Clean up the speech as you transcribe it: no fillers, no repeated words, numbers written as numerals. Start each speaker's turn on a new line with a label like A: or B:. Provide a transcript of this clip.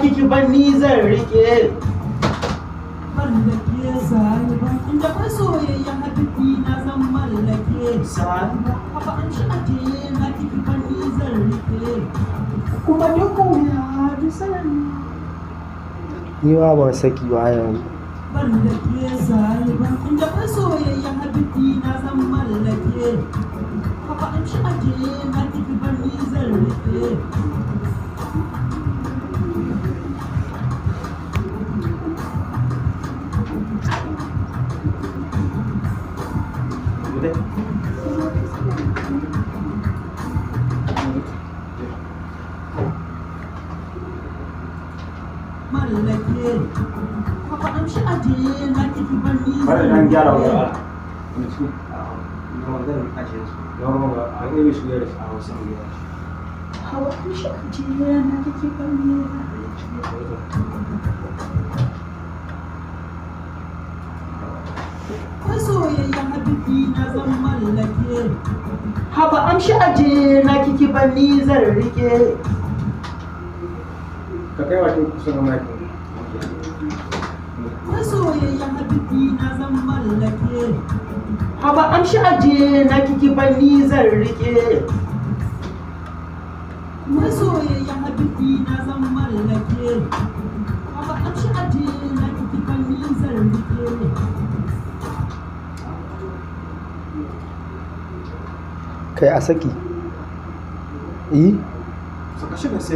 A: kiki ban ni zan rike.
B: Mallake sahiba, inda kai soyayya habibi na zan mallake
A: Sahiba,
B: haba an shi ajiye na kiki ban ni zan rike.
A: kuma duk wuya ji sani.
C: Ni ma ban saki ba yanzu.
B: Mallake sahiba, inda kai soyayya habibi na zan mallake haba an shi ajiye na kiki ban ni zan rike. Mallake haba an shi ajiye na kiki ban ni zan rike.
A: Hawa an shi ajiye na kiki ban ni zan rike.
B: Kai soyayya habibi na zan mallake
A: Haba amshi aje na kiki ban ni zan rike.
C: Ka kai wato kusa ga maki.
B: kai soyayya habibi na zan mallake
A: Haba amshi aje na kiki ban ni zan rike.
B: kai soyayya habibi na zan mallake haba amshi aje na kiki ban ni zan rike.
C: Kai a saki. Eh?
A: Saka shi da sai